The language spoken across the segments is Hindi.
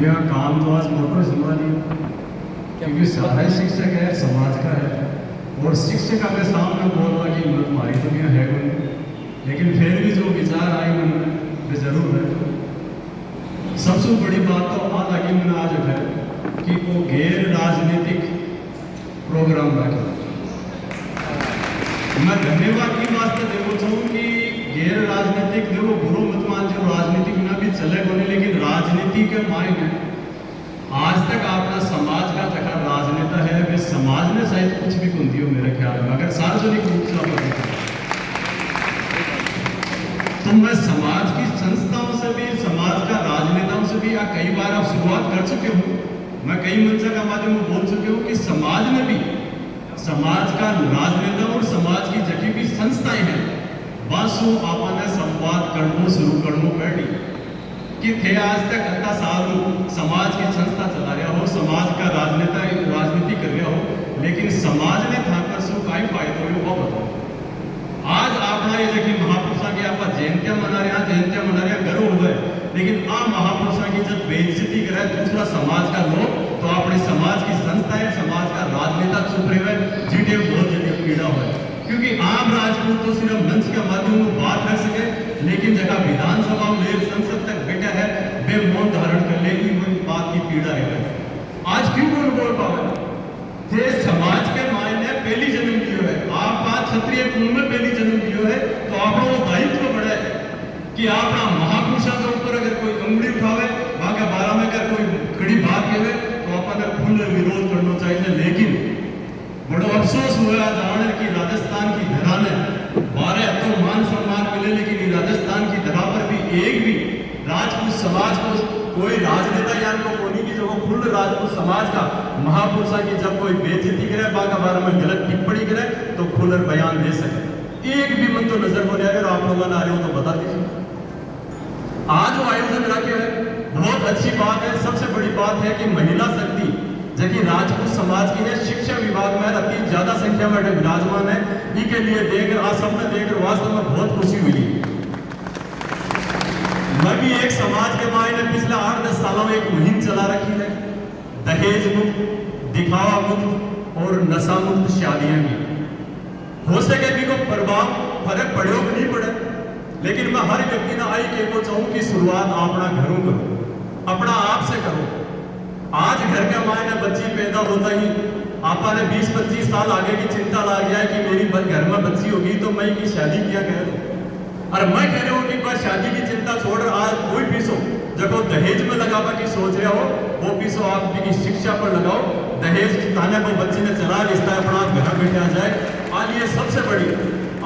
यहाँ काम तो आज मोटो समाज ही, क्योंकि सारा ही शिक्षक है समाज का है, और शिक्षक के सामने बोलना की हिम्मत हमारी तो यहाँ है कोई, लेकिन फिर भी जो विचार आई मन में वे जरूर है। सबसे बड़ी बात तो आज आगे मैंने आज है कि वो गैर राजनीतिक प्रोग्राम रखा। मैं धन्यवाद की वास्ते देखो चाहूँ कि गैर राजनीतिक देखो गुरु मत मान जो राजनीतिक ना भी चले बोले, लेकिन राजनीति के मायने आज तक अपना समाज का जगह राजनेता है वे समाज ने शायद कुछ भी कुंती हो मेरे ख्याल में, अगर सार्वजनिक रूप से आप तो मैं समाज की संस्थाओं से भी समाज का राजनेताओं से भी कई बार आप शुरुआत कर चुके हो। मैं कई मंच का माध्यम में बोल चुके हूँ कि समाज में भी समाज का राजनेता और समाज की जगह भी संस्थाएं हैं बासु आपने संवाद करनो शुरू करनो पड़ी कि थे आज तक अत्ता साल समाज की संस्था चला रहा हो, समाज का राजनेता राजनीति कर रहा हो, लेकिन समाज ने था पर सो का फायदा हो वो बताओ। आज अपना ये देखिए महापुरुषा की आप जयंतियां मना रहे हैं गर्व हुए, लेकिन आ महापुरुषा की जब बेइज्जती करे दूसरा समाज का लोग तो अपने समाज की संस्था है समाज का राजनेता चुप रहे हुए जीटे बहुत जगह पीड़ा हुआ, क्योंकि आम राजपूत तो सिर्फ मंच के माध्यम में बात कर सके, लेकिन जगह विधानसभा में संसद तक बैठा है वे मौन धारण कर ले बात की पीड़ा है। आज क्यों कौन बोल पावे थे समाज के मायने पहली जन्म लियो है, आप बात क्षत्रिय कुल में पहली जन्म लियो है, तो आपका वो दायित्व बड़ा है कि आपका महापुरुषों के ऊपर अगर कोई उंगली उठावे वहां के बारे में अगर कोई कड़ी बात कहे तो अपन खुल विरोध करना चाहिए। लेकिन बड़ा अफसोस हुआ जाने की राजस्थान की धरा ने 12 तो मान सम्मान मिले, लेकिन राजस्थान की धरा पर भी एक भी राजपूत समाज को कोई राजनेता या को कोनी की जगह खुल राजपूत समाज का महापुरुषा की जब कोई बेइज्जती करे बाका बारे में गलत टिप्पणी करे तो खुलकर बयान दे सके, एक भी मन तो नजर बोले अगर आप लोग आ रहे हो तो बता दीजिए। आज वो आयोजन रखे है बहुत अच्छी बात है। सबसे बड़ी बात है कि महिला शक्ति जबकि राजपूत समाज की है शिक्षा विभाग में अति ज्यादा संख्या में विराजमान है, इनके लिए देखकर आज सबने देखकर वास्तव में बहुत खुशी हुई। मैं भी एक समाज के मायने पिछले 8-10 सालों में एक मुहिम चला रखी है दहेज मुक्त, दिखावा मुक्त और नशा मुक्त शादियां की। हो सके भी को प्रभाव फर्क पड़े हो नहीं पड़े, लेकिन मैं हर व्यक्ति ना आई के को चाहूं कि शुरुआत अपना घरों करो, अपना आप से करो। आज घर के मायने बच्ची पैदा होता ही आपने 20-25 साल आगे की चिंता लग गया है कि मेरी घर में बच्ची होगी तो मैं की शादी किया कह दो, और मैं कह रहा हूँ कि बस शादी की चिंता छोड़ आज कोई पीसो जब दहेज में लगावा की सोच रहे हो वो पीसो आपकी शिक्षा पर लगाओ। दहेज ताने को बच्ची ने चला रिश्ता अपना घर बैठे आ जाए। आज ये सबसे बड़ी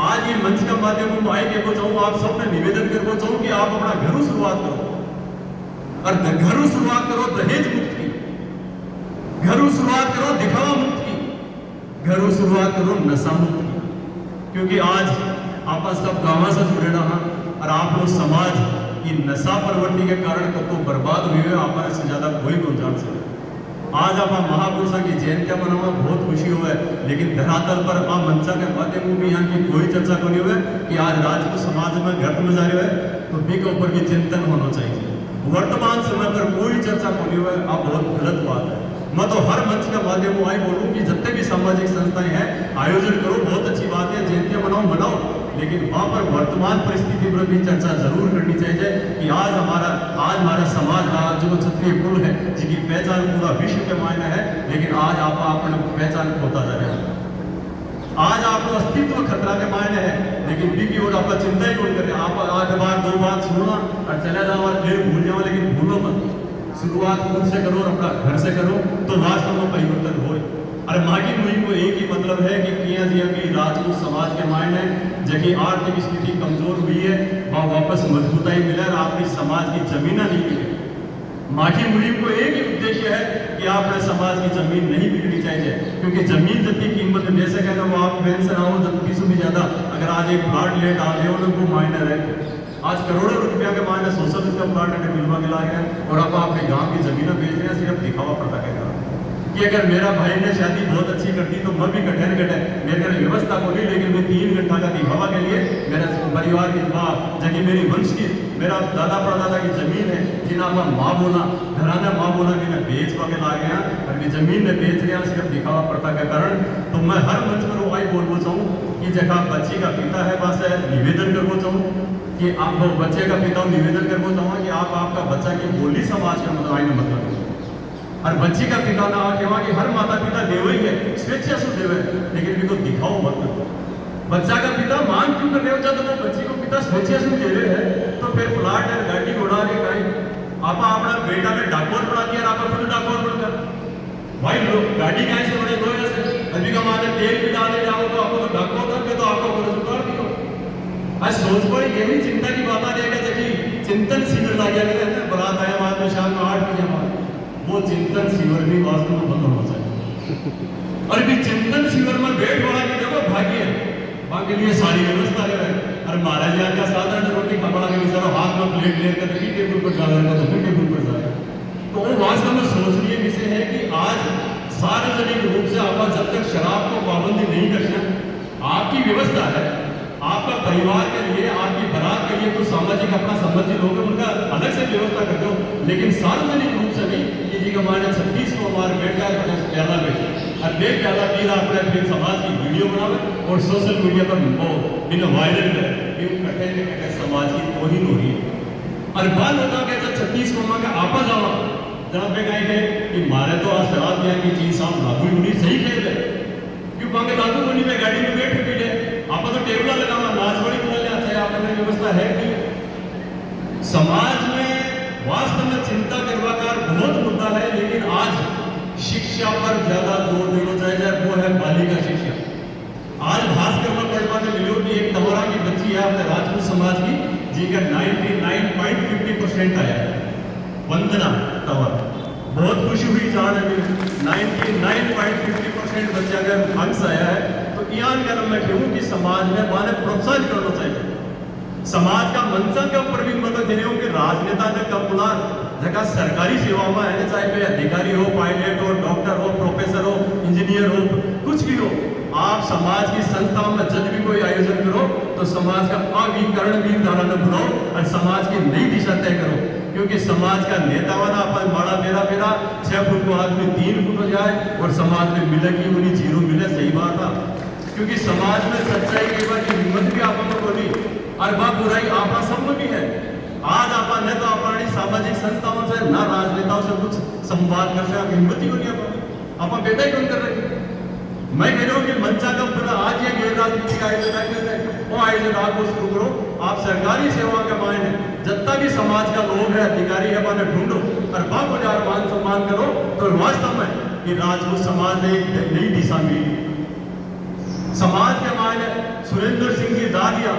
आज ये मंच का माध्यम में आए के को चाहूँ आप सबने निवेदन करको चाहूँ कि आप अपना घरों शुरुआत करो, और घरों शुरुआत करो दहेज मुक्त की, घरों शुरुआत करो दिखावा मुक्त की, घरों शुरुआत करो नशा मुक्त की, क्योंकि आज आप सब गांव से जुड़े रहा और आप लोग समाज की नशा प्रवृत्ति के कारण कब तो बर्बाद हुए हैं आप से ज्यादा कोई को जान सके। आज आप महापुरुषों की जयंतियां मनावा बहुत खुशी हुआ है, लेकिन धरातल पर आप मंचा के माध्यम में भी यहाँ की कोई चर्चा को नहीं हुआ कि आज राजपूत समाज में गर्त में जा रहे हैं तो बी के ऊपर भी चिंतन होना चाहिए। वर्तमान समय पर कोई चर्चा को नहीं हुआ, आप बहुत गलत बात है। मैं तो हर मंच के माध्यम में आई बोलूँ कि जितने भी सामाजिक संस्थाएं हैं आयोजन करो, बहुत अच्छी बात है, जयंतियां मनाओ, लेकिन वहां पर वर्तमान परिस्थिति पर भी चर्चा जरूर करनी चाहिए कि आज हमारा समाज का जो क्षत्रिय कुल है जिसकी पहचान पूरा विश्व के मायने है, लेकिन आज आप अपने पहचान खोता जा रहे हैं। आज आपको अस्तित्व खतरा के मायने है, लेकिन बी की ओर आपका चिंता ही कौन करे। आप 8 बार 2 बार सुनना और चले जाओ और फिर भूल जाओ, लेकिन भूलो मत। शुरुआत खुद से करो और अपना घर से करो तो वास्तव में परिवर्तन हो। और मागी मुहिम को एक ही मतलब है कि किया जिया की राजपूत समाज के मायने जबकि आर्थिक स्थिति कमजोर हुई है वहाँ वापस मजबूताई मिले और आपकी समाज की जमीन नहीं बिगड़े। मागी मुहिम को एक ही उद्देश्य है कि आपने समाज की जमीन नहीं बिगड़नी चाहिए, क्योंकि जमीन जितनी कीमत दे सके ना वो आप पेंशन आओ जब से भी ज्यादा अगर आज एक प्लाट ले डाल रहे हो वो मायने रहे। आज करोड़ों रुपया के मायने 100 रुपया प्लाट मिलवा के ला रहे हैं और आप अपने गांव की जमीन बेच रहे हैं सिर्फ दिखावा पड़ता है। कि अगर मेरा भाई ने शादी बहुत अच्छी कर दी तो मैं भी कठे न कठे मेरे व्यवस्था को नहीं, लेकिन मैं 3 घंटा का दिखावा के लिए मेरा परिवार की जगह मेरी वंश की मेरा दादा परदादा की जमीन है जिन्हें आप माँ बोला घराना माँ बोला कि बेच के ला गया और भी जमीन ने बेच रहा सिर्फ दिखावा प्रथा के कारण। तो मैं हर मंच पर वही बोलना चाहूँ कि जगह बच्ची का पिता है वहाँ से निवेदन करना चाहूँ कि आप बच्चे का पिता निवेदन करना चाहूँगा कि आप आपका बच्चा की बोली समाज का मतलब और बच्ची का पिता ना आके वहाँ कि हर माता पिता देव ही है स्वेच्छा से देव है, लेकिन भी तो दिखाओ मत करो। बच्चा का पिता मांग क्यों कर रहे हो जब वो बच्ची को पिता स्वेच्छा से दे रहे हैं तो फिर प्लाट है गाड़ी घोड़ा के कहीं आप अपना बेटा ने डाकोर बढ़ा दिया आप खुद डाकोर बढ़कर भाई लोग गाड़ी कहीं से बड़े लोग ऐसे अभी का माने तेल भी डाले जाओ तो आपको तो डाकोर करके तो आपको पुरस्कार दियो। आज सोच पर यही चिंता की बात आ जाएगा जबकि चिंतन शिविर ला गया कहते हैं बारात आया बाद में शाम को 8 बजे बाद वो चिंतन शिविर भी वास्तव में बंद होना चाहिए। और भी चिंतन शिविर में बैठ वाला की देखो भाग्य है वहां के लिए सारी व्यवस्था है और महाराज जी का साधारण रोटी खबड़ा के बेचारा हाथ में प्लेट लेकर तो टेबल पर जा रहा है तो टेबल पर जा रहा है। तो वो वास्तव में सोचनीय विषय है कि आज सार्वजनिक रूप से आप जब तक शराब को पाबंदी नहीं करना आपकी व्यवस्था है आपका परिवार के लिए आपकी बारात के लिए कुछ सामाजिक अपना संबंधी लोग हैं उनका अलग से व्यवस्था करते हो, लेकिन सार्वजनिक रूप से नहीं कि जी हमारे 36 को हमारे बेटा प्याला बेटे और बे प्याला पीला अपने फिर समाज की वीडियो बनावे और सोशल मीडिया पर इन वायरल करे कटे कटे समाज की तोहिन हो रही है। और बाल होता कहता 36 को मांगा आपा जावा जहाँ पे कहे गए कि मारे तो आज शराब दिया की चीज साहब लागू होनी सही कह रहे क्यों मांगे लागू होनी में गाड़ी में बैठ पी ले आप तो टेबल लगावा नाच बड़ी बना ले अच्छा आपने व्यवस्था है कि समाज में वास्तव में चिंता करवाकार बहुत मुद्दा है, लेकिन आज शिक्षा पर ज्यादा जोर देना चाहिए वो है बालिका शिक्षा। आज भास्कर में पढ़वा में मिलो कि एक तवरा की बच्ची है अपने राजपूत समाज की जिनका 99.50% आया है वंदना तवर बहुत खुशी हुई जान है 99.50% बच्चा अगर अंश आया है तो यहाँ का मैं कहूँ कि समाज में माने प्रोत्साहित करना चाहिए। समाज का मंचा के ऊपर भी मदद दे रहे हो कि राजनेता ने कब बुला जगह सरकारी सेवाओं में है चाहे वे अधिकारी हो पायलट हो डॉक्टर हो प्रोफेसर हो इंजीनियर हो कुछ भी हो आप समाज की संस्थाओं में जब भी कोई आयोजन करो तो समाज का अविकरण भी धारा न बुलाओ और समाज की नई दिशा तय करो, क्योंकि समाज का नेता वाला अपन बड़ा मेरा 6 फुट को आदमी 3 फुट हो जाए और समाज में मिले की उन्हें 0 मिले सही बात है, क्योंकि समाज में सच्चाई के बाद की हिम्मत भी आप बोली और वह बुराई आपा सब में भी है। आज आप ने तो अपनी सामाजिक संस्थाओं से ना राजनेताओं से कुछ संवाद कर सकते हिम्मत ही नहीं आप बेटा ही कौन कर रहे। मैं कह रहा हूँ कि मंचा का पूरा आज ये गैर राजनीतिक आयोजन वो आयोजन आपको शुरू करो। आप सरकारी सेवा के मायने जितना भी समाज का लोग है अधिकारी है मैंने ढूंढो और बाप हजार मान सम्मान करो तो वास्तव में कि राजपूत समाज ने एक नई दिशा मिली। समाज के मायने सुरेंद्र सिंह जी दादिया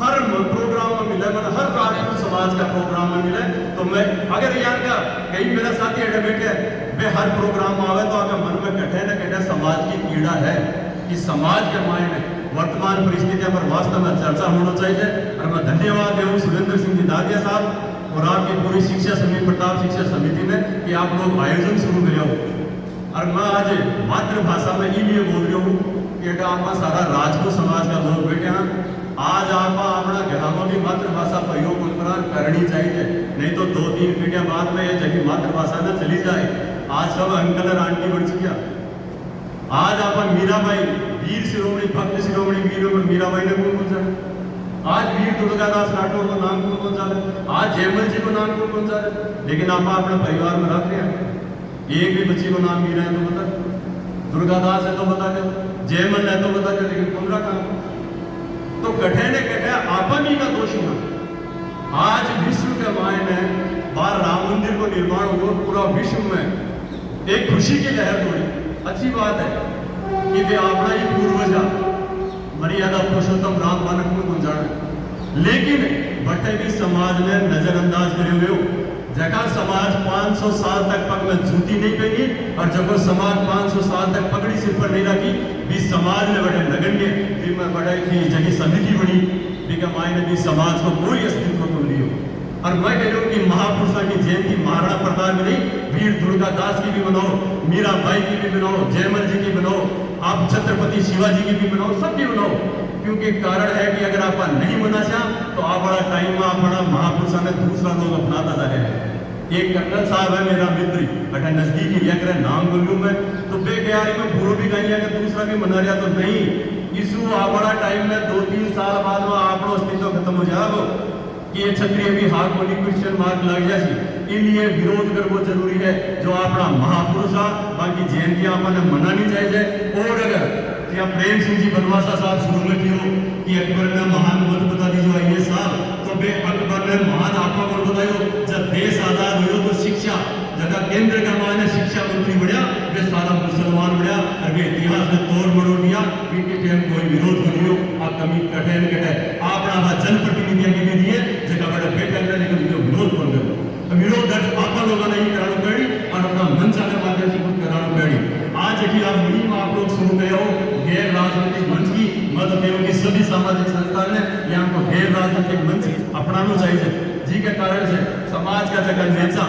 हर प्रोग्राम में मिले मतलब हर राजपूत समाज का प्रोग्राम में मिले तो मैं अगर यार का कई मेरा साथी एडमिट है वे हर प्रोग्राम में आवे तो अगर मन में कटे न कटे समाज की पीड़ा है कि समाज के मायने वर्तमान परिस्थितियों पर वास्तव में चर्चा होना चाहिए। और मैं धन्यवाद दूँ सुरेंद्र सिंह जी दादिया साहब और आपकी पूरी शिक्षा समिति प्रताप शिक्षा समिति में कि आप लोग आयोजन शुरू करे हो। और मैं आज मातृभाषा में इसलिए बोल रही हूँ कि आप सारा राजपूत समाज का लोग बैठे हैं आज आप अपना घरों में भी मातृभाषा प्रयोग करनी चाहिए, नहीं तो 2-3 पीढ़ियां बाद में ये जगह मातृभाषा न चली जाए। आज सब अंकल और आंटी बन चुका। आज आप मीराबाई वीर शिरोमणि भक्त शिरोमणि वीर मीराबाई ने कौन जाने, आज वीर दुर्गादास राठौर का नाम कौन जाने, आज जयमल जी को नाम कौन जाने, लेकिन आप अपने परिवार में रख रहे हैं एक भी बच्ची को नाम मीरा है तो बता, दुर्गादास है तो बता दे, जयमल है तो बता दे, लेकिन कौन रखा तो कठे ने कठे आपनी का दोष ना। आज विश्व के मायने बार राम मंदिर को निर्माण हुआ पूरा विश्व में एक खुशी की लहर दौड़ी। अच्छी बात है कि वे अपना ही पूर्वजा मर्यादा पुरुषोत्तम राम मानक को गुंजाने, लेकिन बटे भी समाज ने नजरअंदाज करे हुए जगह समाज 500 साल तक पग में जूती नहीं पहनी और जब समाज 500 साल तक पगड़ी सिर पर नहीं रखी भी समाज में बड़े नगण्य फिर मैं बड़े की जगह समिति बनी बिका मायने भी समाज को कोई अस्तित्व तो नहीं हो। और मैं कह रहा हूँ कि महापुरुषों की जयंती महाराणा प्रताप में नहीं वीर दुर्गादास की भी बनाओ, मीराबाई की भी बनाओ, जयमल जी की बनाओ, आप छत्रपति शिवाजी की भी बनाओ, सब की बनाओ। क्योंकि कारण है कि अगर आप नहीं बना चाह तो आप बड़ा टाइम आप बड़ा महापुरुषा में दूसरा लोग अपनाता जा रहे हैं। एक कर्नल साहब है मेरा मित्र, अगर नजदीकी लिया करे नाम बोलूं मैं तो बेकयारी में पूर्व भी कहीं अगर दूसरा भी मना रहा तो नहीं, इसू आ बड़ा टाइम में 2-3 साल बाद में आपको अस्तित्व खत्म हो जाओ कि ये क्षत्रिय भी हाथ बोली क्वेश्चन मार्क लग जाए, इसलिए विरोध करना जरूरी है। जो अपना महापुरुष है बाकी जयंती आपने मनानी चाहिए। और अगर या प्रेम सिंह जी बनवासा साहब शुरू में कियो कि अकबर ने महान मत बता दीजिए ये साल तो बे अकबर ने महान आपा को बतायो जब देश आजाद हुई तो शिक्षा जगह केंद्र का माने शिक्षा मंत्री बढ़िया वे सारा मुसलमान बढ़िया और वे इतिहास में तोड़ मरोड़ दिया इनके टाइम कोई विरोध नहीं हो आप कमी कटे न कटे आपना जनप्रतिनिधियों के लिए दिए जगह बड़े बैठे रहे लेकिन जो विरोध कर दो विरोध दर्ज आप लोगों ने ही कराना पड़ी और अपना मंच के माध्यम से खुद कराना पड़ी। आज की आप मुहिम आप लोग शुरू गए हो गैर राजनीतिक मंच की मदद देव की सभी सामाजिक संस्थान ने यहाँ को गैर राजनीतिक मंच अपनाना चाहिए जी के कारण से समाज का जगह नेता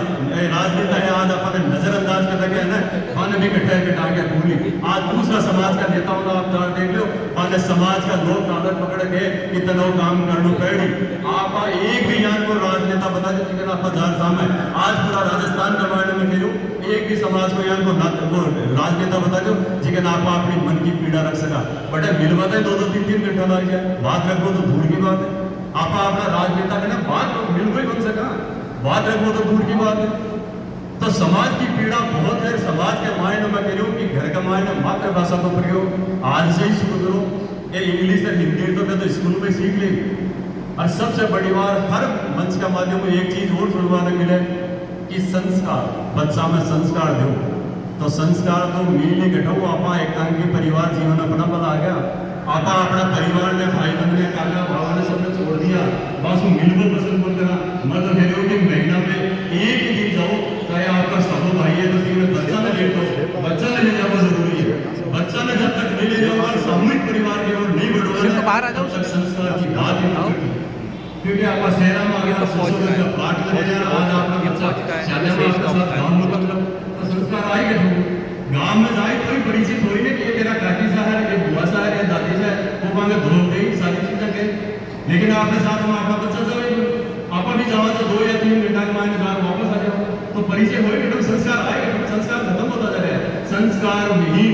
राजनेता है आज अपने नजरअंदाज कर लगे है ना खाने भी कट्टे कटा के भूली आज दूसरा समाज का नेता होगा आप देख लो और समाज का लोग कागज पकड़ के कितना काम कर लो पैड़ी आप एक भी यहाँ को राजनेता बता दो लेकिन आपका जार सामने आज पूरा राजस्थान के बारे में कहो एक भी समाज को यहाँ को राजनेता बता दो जिसके आप अपनी मन की पीड़ा रख सका बटे मिलवा दे 2-3 घंटा लग जाए बात रखो तो दूर की बात है आप अपना राजनेता के ना बात मिल गई बन सका बात रखो तो दूर की बात है। तो समाज की पीड़ा बहुत है समाज के मायने में कह रही हूँ कि घर का मायने मातृभाषा का प्रयोग आज से ही शुरू करो ये इंग्लिश और हिंदी तो स्कूल में सीख लेंगे। और सबसे बड़ी बात हर मंच का माध्यम में एक चीज और सुनवाने मिले कि संस्कार बच्चा में संस्कार दो तो संस्कार तो मिलने घटाओ आपा एकांकी परिवार जीवन अपना बना आ गया आपा अपना परिवार ने भाई बहन ने काका भाव ने सबने छोड़ दिया बस मिलबो पसंद बोल करा मैं तो कह रही हूँ कि महीना में एक ही दिन जाओ चाहे आपका सबो भाई है तो फिर बच्चा ने ले दो बच्चा ने ले जाना जरूरी है बच्चा ने जब तक नहीं ले जाओ सामूहिक परिवार की ओर नहीं बढ़ोगे तब तक संस्कार की बात ही क्योंकि आपका शहरा में अगर संस्कृत का पाठ करेगा आज आपका बच्चा शादी में आपके साथ गाँव में मतलब संस्कार आएगा गाँव में जाए कोई परिचित हो ही नहीं कि तेरा काकी सा है ये बुआ सा है या दादी सा है वो मांगे धो गई सारी चीजें गई लेकिन आपके साथ में आपका बच्चा जाए आपा भी जाओ तो 2 या 3 घंटा के मायने घर वापस आ जाओ तो परिचय होएगा तो संस्कार आएगा तो संस्कार खत्म होता जा रहा है संस्कार नहीं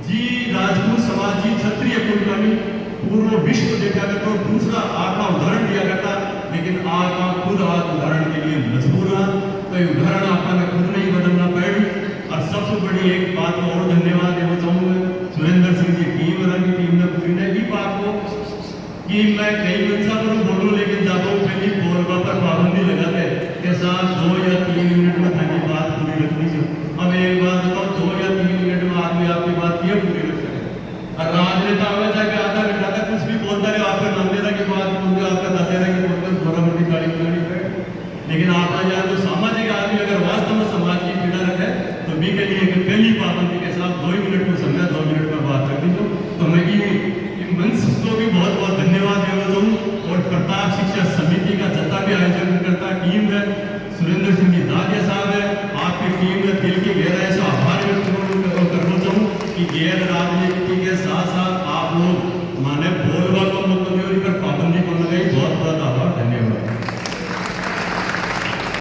जी राजपूत समाज जी क्षत्रिय कुलकर्णी पूर्व विश्व देखा करता तो दूसरा आपका उदाहरण दिया करता लेकिन आपका खुद आज उदाहरण के लिए मजबूर रहा तो ये उदाहरण आपका खुद नहीं बदलना पड़ेगी। और सबसे बड़ी एक बात और धन्यवाद देना चाहूंगा सुरेंद्र सिंह जी टीम ने पूरी ने भी बात को कि मैं कई मंचा पर बोलूं लेकिन जाता हूँ पहली बोलवा पर पाबंदी लगाते के साथ 2 या 3 मिनट में थाकी बात पूरी रखनी चाहिए। अब एक बात बताओ 2 या 3 मिनट में आदमी आपकी बात किए पूरी रख सके और राजनेता आवे जाके आधा घंटा तक कुछ भी बोलता रहे आपका नामदेरा की बात बोलते आपका दादेरा की बोलते थोड़ा मोटी गाड़ी बनानी पड़े लेकिन आपका यहाँ तो सामाजिक आदमी अगर वास्तव में समाज की पीड़ा रखे तो भी के लिए पहली पाबंदी के साथ 2 मिनट में समझा 2 मिनट में बात कर दीजिए तो मैं मंच को भी बहुत बहुत धन्यवाद देना चाहूँ और प्रताप शिक्षा समिति का जता भी आयोजन करता टीम है सुरेंद्र सिंह जी दादिया साहब है आपकी टीम ने दिल की गहराई से आभार व्यक्त करना चाहूँ कि गैर राजनीतिक